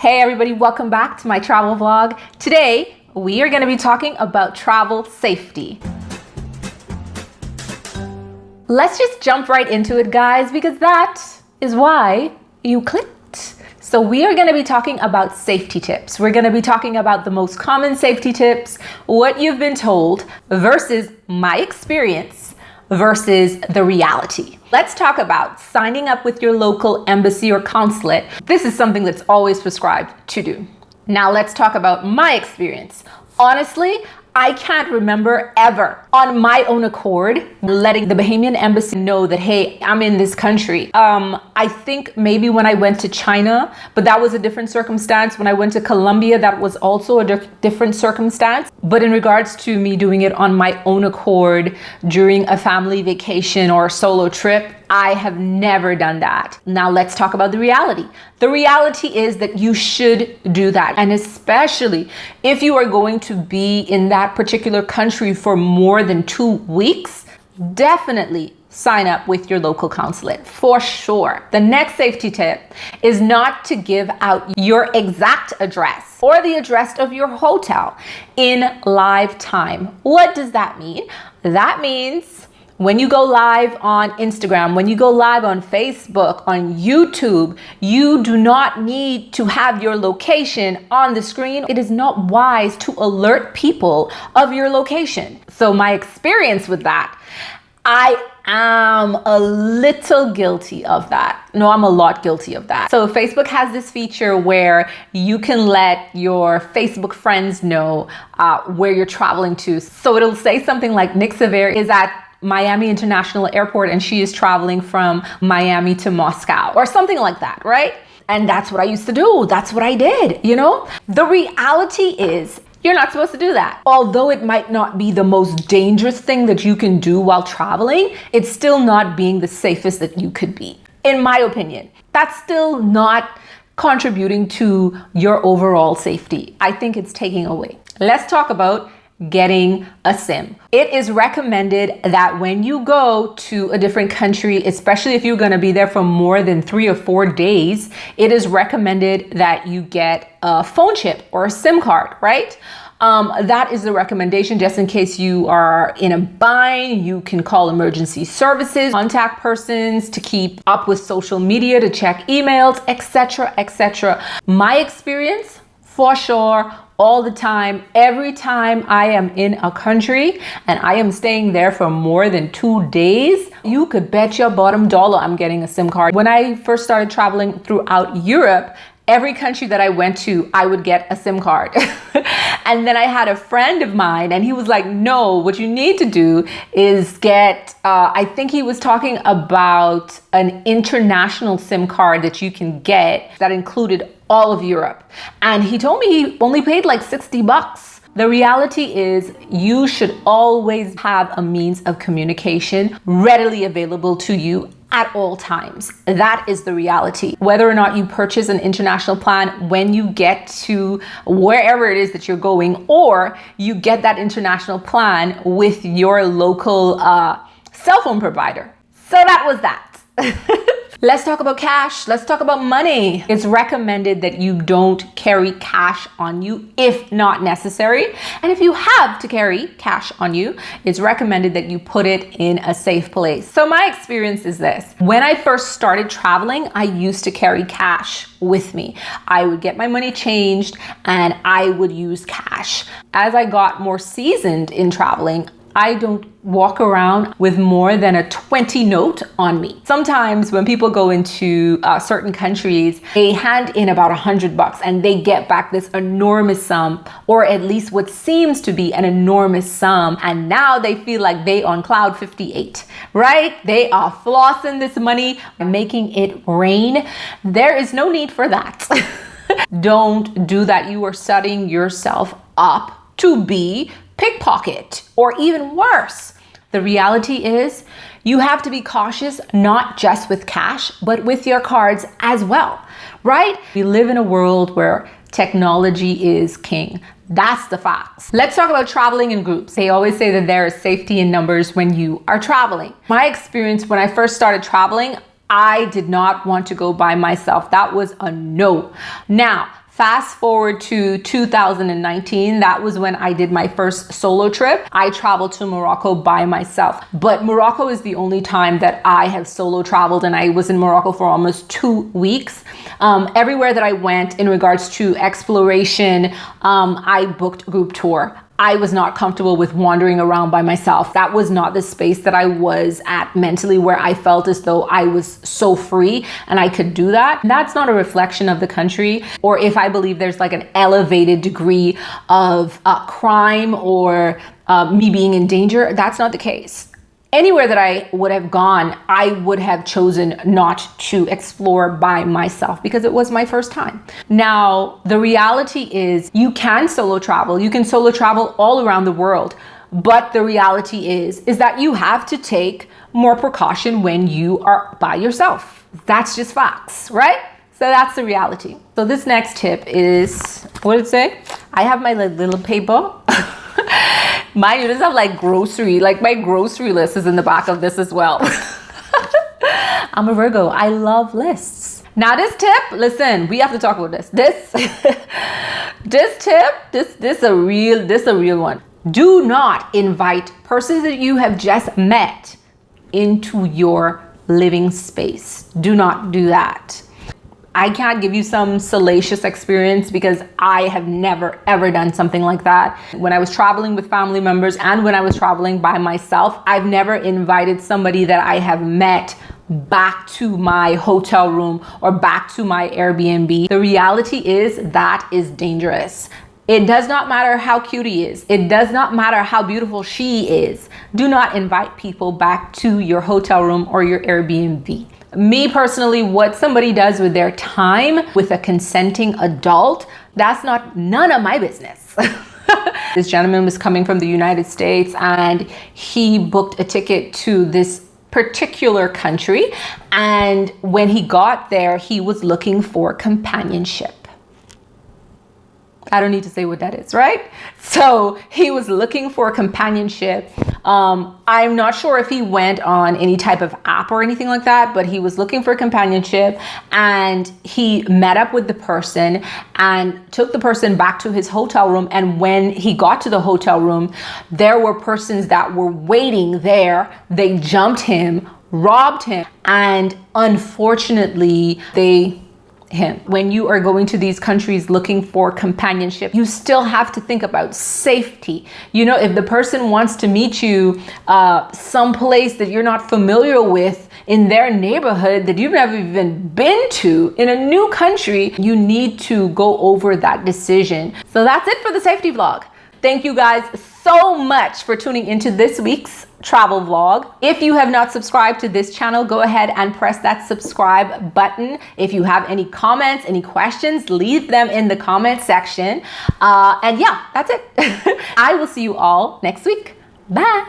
Hey everybody, welcome back to my travel vlog. Today, we are gonna be talking about travel safety. Let's just jump right into it, guys, because that is why you clicked. So we are gonna be talking about safety tips. We're gonna be talking about the most common safety tips, what you've been told versus my experience versus the reality. Let's talk about signing up with your local embassy or consulate. This is something that's always prescribed to do. Now let's talk about my experience. Honestly, I can't remember ever on my own accord letting the Bahamian embassy know that, hey, I'm in this country. I think maybe when I went to China, but that was a different circumstance. When I went to Colombia, that was also a different circumstance. But in regards to me doing it on my own accord during a family vacation or a solo trip, I have never done that. Now let's talk about the reality. The reality is that you should do that. And especially if you are going to be in that particular country for more than 2 weeks, definitely sign up with your local consulate for sure. The next safety tip is not to give out your exact address or the address of your hotel in live time. What does that mean? That means when you go live on Instagram, when you go live on Facebook, on YouTube, you do not need to have your location on the screen. It is not wise to alert people of your location. So my experience with that, I am a little guilty of that. No, I'm a lot guilty of that. So Facebook has this feature where you can let your Facebook friends know where you're traveling to. So it'll say something like Nick Sever is at Miami International Airport and she is traveling from Miami to Moscow or something like that, right? And that's what I used to do. That's what I did, you know? The reality is you're not supposed to do that. Although it might not be the most dangerous thing that you can do while traveling, it's still not being the safest that you could be. In my opinion, that's still not contributing to your overall safety. I think it's taking away. Let's talk about getting a SIM. It is recommended that when you go to a different country, especially if you're going to be there for more than 3 or 4 days, it is recommended that you get a phone chip or a SIM card, right? That is the recommendation just in case you are in a bind. You can call emergency services, contact persons to keep up with social media, to check emails, etc., etc. My experience, for sure, all the time, every time I am in a country and I am staying there for more than 2 days, you could bet your bottom dollar I'm getting a SIM card. When I first started traveling throughout Europe, every country that I went to, I would get a SIM card. And then I had a friend of mine and he was like, no, what you need to do is get, I think he was talking about an international SIM card that you can get that included all of Europe. And he told me he only paid like $60. The reality is you should always have a means of communication readily available to you at all times. That is the reality. Whether or not you purchase an international plan when you get to wherever it is that you're going, or you get that international plan with your local cell phone provider. So that was that. Let's talk about cash. Let's talk about money. It's recommended that you don't carry cash on you if not necessary. And if you have to carry cash on you, it's recommended that you put it in a safe place. So my experience is this. When I first started traveling, I used to carry cash with me. I would get my money changed and I would use cash. As I got more seasoned in traveling, I don't walk around with more than a 20 note on me. Sometimes when people go into certain countries, they hand in about $100 and they get back this enormous sum, or at least what seems to be an enormous sum. And now they feel like they on cloud 58, right? They are flossing this money and making it rain. There is no need for that. Don't do that. You are setting yourself up to be pickpocket, or even worse. The reality is you have to be cautious, not just with cash, but with your cards as well, right? We live in a world where technology is king. That's the facts. Let's talk about traveling in groups. They always say that there is safety in numbers when you are traveling. My experience when I first started traveling, I did not want to go by myself. That was a no. Now, Fast forward to 2019, that was when I did my first solo trip. I traveled to Morocco by myself, but Morocco is the only time that I have solo traveled, and I was in Morocco for almost 2 weeks. Everywhere that I went in regards to exploration, I booked group tour. I was not comfortable with wandering around by myself. That was not the space that I was at mentally, where I felt as though I was so free and I could do that. That's not a reflection of the country, or if I believe there's like an elevated degree of crime or me being in danger. That's not the case. Anywhere that I would have gone, I would have chosen not to explore by myself because it was my first time. Now, the reality is you can solo travel. You can solo travel all around the world. But the reality is that you have to take more precaution when you are by yourself. That's just facts, right? So that's the reality. So this next tip is, what did it say? I have my little paper. Mind you, this have like my grocery list is in the back of this as well. I'm a Virgo. I love lists. Now this tip, listen, we have to talk about this. This is a real one. Do not invite persons that you have just met into your living space. Do not do that. I can't give you some salacious experience because I have never ever done something like that. When I was traveling with family members and when I was traveling by myself, I've never invited somebody that I have met back to my hotel room or back to my Airbnb. The reality is that is dangerous. It does not matter how cute he is. It does not matter how beautiful she is. Do not invite people back to your hotel room or your Airbnb. Me personally, what somebody does with their time with a consenting adult, that's none of my business. This gentleman was coming from the United States and he booked a ticket to this particular country. And when he got there, he was looking for companionship. I don't need to say what that is, right? So he was looking for companionship. I'm not sure if he went on any type of app or anything like that, but he was looking for companionship and he met up with the person and took the person back to his hotel room. And when he got to the hotel room, there were persons that were waiting there. They jumped him, robbed him, and unfortunately, him. When you are going to these countries looking for companionship, you still have to think about safety. You know, if the person wants to meet you someplace that you're not familiar with in their neighborhood that you've never even been to in a new country, you need to go over that decision. So that's it for the safety vlog. Thank you guys so much for tuning into this week's travel vlog. If you have not subscribed to this channel, go ahead and press that subscribe button. If you have any comments, any questions, leave them in the comment section. And yeah, that's it. I will see you all next week. Bye.